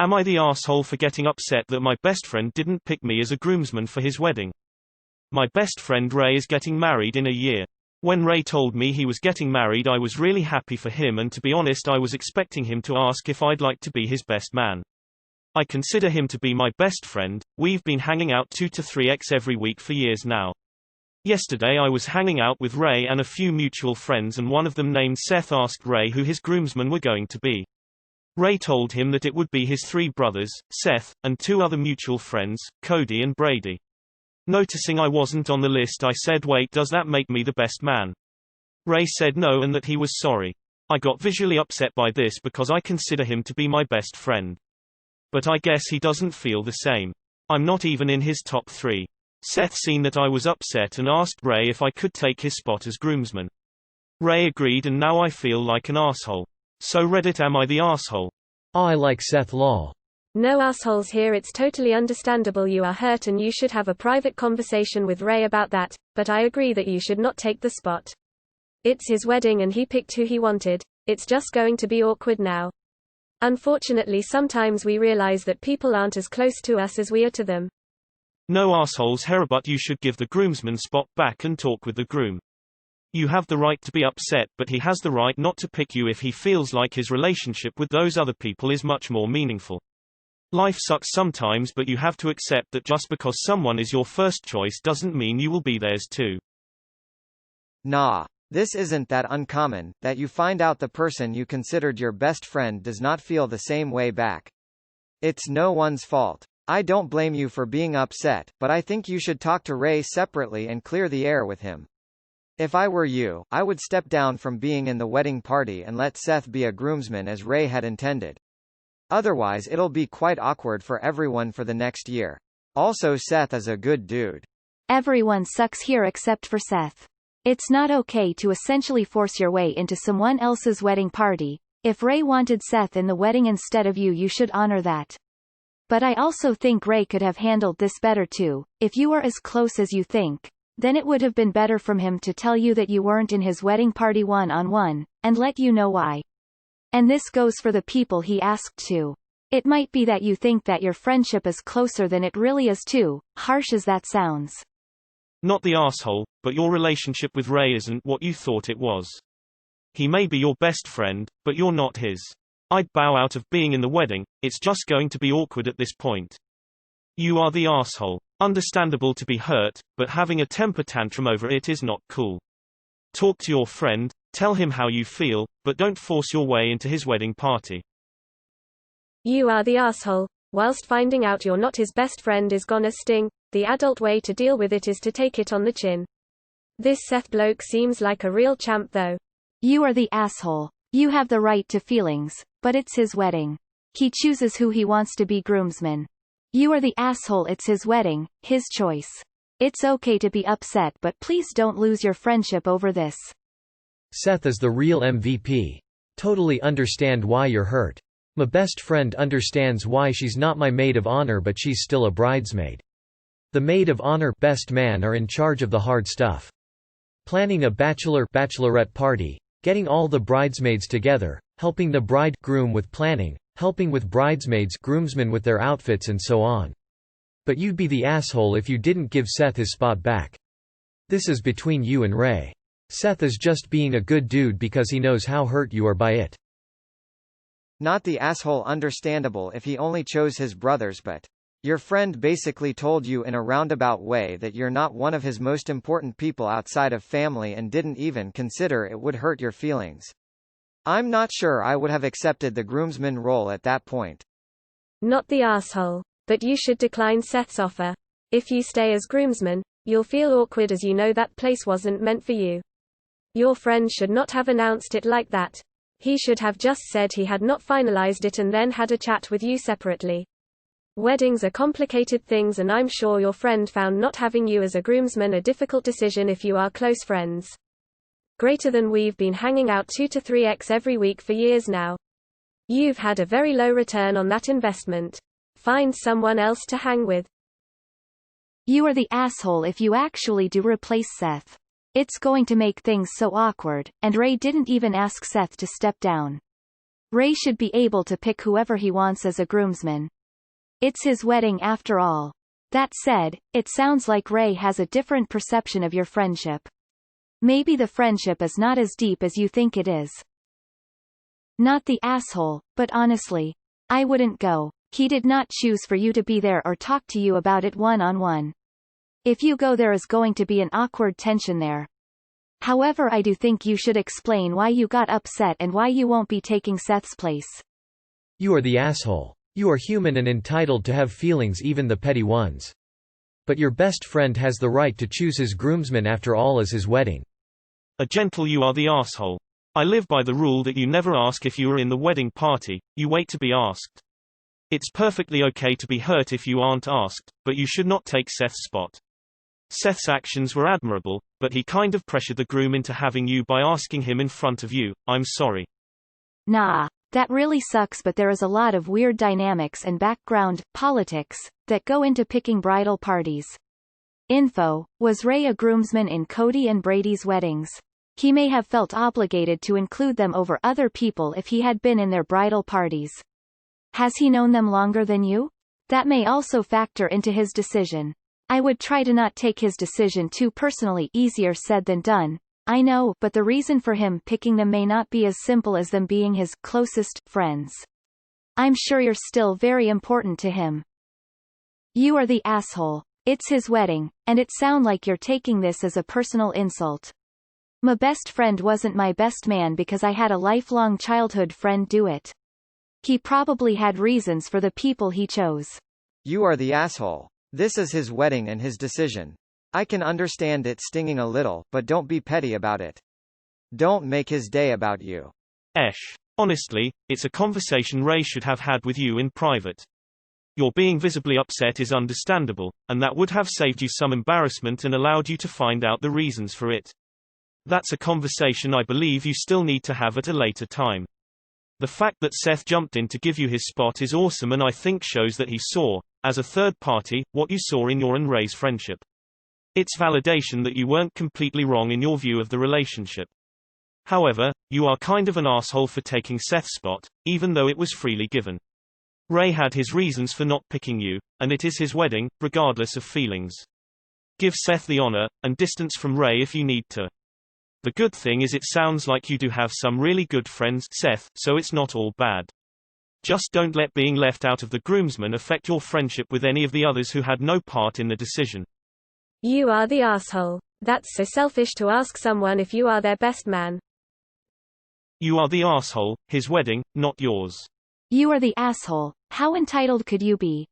Am I the asshole for getting upset that my best friend didn't pick me as a groomsman for his wedding? My best friend Ray is getting married in a year. When Ray told me he was getting married, I was really happy for him, and to be honest, I was expecting him to ask if I'd like to be his best man. I consider him to be my best friend. We've been hanging out 2 to 3x every week for years now. Yesterday I was hanging out with Ray and a few mutual friends, and one of them named Seth asked Ray who his groomsmen were going to be. Ray told him that it would be his 3 brothers, Seth, and 2 other mutual friends, Cody and Brady. Noticing I wasn't on the list, I said, "Wait, does that make me the best man?" Ray said no and that he was sorry. I got visually upset by this because I consider him to be my best friend. But I guess he doesn't feel the same. I'm not even in his top 3. Seth seen that I was upset and asked Ray if I could take his spot as groomsman. Ray agreed, and now I feel like an asshole. So Reddit, am I the asshole? I like Seth lol. No assholes here. It's totally understandable you are hurt and you should have a private conversation with Ray about that, but I agree that you should not take the spot. It's his wedding and he picked who he wanted. It's just going to be awkward now. Unfortunately, sometimes we realize that people aren't as close to us as we are to them. No assholes here, but you should give the groomsman spot back and talk with the groom. You have the right to be upset, but he has the right not to pick you if he feels like his relationship with those other people is much more meaningful. Life sucks sometimes, but you have to accept that just because someone is your first choice doesn't mean you will be theirs too. Nah. This isn't that uncommon, that you find out the person you considered your best friend does not feel the same way back. It's no one's fault. I don't blame you for being upset, but I think you should talk to Ray separately and clear the air with him. If I were you, I would step down from being in the wedding party and let Seth be a groomsman as Ray had intended. Otherwise it'll be quite awkward for everyone for the next year. Also, Seth is a good dude. Everyone sucks here except for Seth. It's not okay to essentially force your way into someone else's wedding party. If Ray wanted Seth in the wedding instead of you, you should honor that. But I also think Ray could have handled this better too. If you were as close as you think, then it would have been better from him to tell you that you weren't in his wedding party one-on-one, and let you know why. And this goes for the people he asked to. It might be that you think that your friendship is closer than it really is too, harsh as that sounds. Not the asshole, but your relationship with Ray isn't what you thought it was. He may be your best friend, but you're not his. I'd bow out of being in the wedding. It's just going to be awkward at this point. You are the asshole. Understandable to be hurt, but having a temper tantrum over it is not cool. Talk to your friend, tell him how you feel, but don't force your way into his wedding party. You are the asshole. Whilst finding out you're not his best friend is gonna sting, the adult way to deal with it is to take it on the chin. This Seth bloke seems like a real champ though. You are the asshole. You have the right to feelings, but it's his wedding. He chooses who he wants to be groomsman. You are the asshole. It's his wedding, his choice. It's okay to be upset, but please don't lose your friendship over this. Seth is the real MVP. Totally understand why you're hurt. My best friend understands why she's not my maid of honor, but she's still a bridesmaid. The maid of honor, best man are in charge of the hard stuff. Planning a bachelorette party, getting all the bridesmaids together, helping the bride/groom with planning, helping with bridesmaids groomsmen with their outfits and so on. But you'd be the asshole if you didn't give Seth his spot back. This is between you and Ray. Seth is just being a good dude because he knows how hurt you are by it. Not the asshole. Understandable if he only chose his brothers, but your friend basically told you in a roundabout way that you're not one of his most important people outside of family and didn't even consider it would hurt your feelings. I'm not sure I would have accepted the groomsman role at that point. Not the asshole, but you should decline Seth's offer. If you stay as groomsman, you'll feel awkward as you know that place wasn't meant for you. Your friend should not have announced it like that. He should have just said he had not finalized it and then had a chat with you separately. Weddings are complicated things, and I'm sure your friend found not having you as a groomsman a difficult decision if you are close friends. Greater than we've been hanging out 2 to 3x every week for years now. You've had a very low return on that investment. Find someone else to hang with. You are the asshole if you actually do replace Seth. It's going to make things so awkward, and Ray didn't even ask Seth to step down. Ray should be able to pick whoever he wants as a groomsman. It's his wedding after all. That said, it sounds like Ray has a different perception of your friendship. Maybe the friendship is not as deep as you think it is. Not the asshole, but honestly, I wouldn't go. He did not choose for you to be there or talk to you about it one-on-one. If you go, there is going to be an awkward tension there. However, I do think you should explain why you got upset and why you won't be taking Seth's place. You are the asshole. You are human and entitled to have feelings, even the petty ones. But your best friend has the right to choose his groomsman after all as his wedding. A gentle you are the asshole. I live by the rule that you never ask if you are in the wedding party, you wait to be asked. It's perfectly okay to be hurt if you aren't asked, but you should not take Seth's spot. Seth's actions were admirable, but he kind of pressured the groom into having you by asking him in front of you. I'm sorry. Nah, that really sucks, but there is a lot of weird dynamics and background politics that go into picking bridal parties. Info: was Ray a groomsman in Cody and Brady's weddings? He may have felt obligated to include them over other people if he had been in their bridal parties. Has he known them longer than you? That may also factor into his decision. I would try to not take his decision too personally. Easier said than done, I know, but the reason for him picking them may not be as simple as them being his closest friends. I'm sure you're still very important to him. You are the asshole. It's his wedding, and it sounds like you're taking this as a personal insult. My best friend wasn't my best man because I had a lifelong childhood friend do it. He probably had reasons for the people he chose. You are the asshole. This is his wedding and his decision. I can understand it stinging a little, but don't be petty about it. Don't make his day about you. Honestly, it's a conversation Ray should have had with you in private. Your being visibly upset is understandable, and that would have saved you some embarrassment and allowed you to find out the reasons for it. That's a conversation I believe you still need to have at a later time. The fact that Seth jumped in to give you his spot is awesome, and I think shows that he saw, as a third party, what you saw in your and Ray's friendship. It's validation that you weren't completely wrong in your view of the relationship. However, you are kind of an asshole for taking Seth's spot, even though it was freely given. Ray had his reasons for not picking you, and it is his wedding, regardless of feelings. Give Seth the honor, and distance from Ray if you need to. The good thing is it sounds like you do have some really good friends, Seth, so it's not all bad. Just don't let being left out of the groomsmen affect your friendship with any of the others who had no part in the decision. You are the asshole. That's so selfish to ask someone if you are their best man. You are the asshole, his wedding, not yours. You are the asshole. How entitled could you be?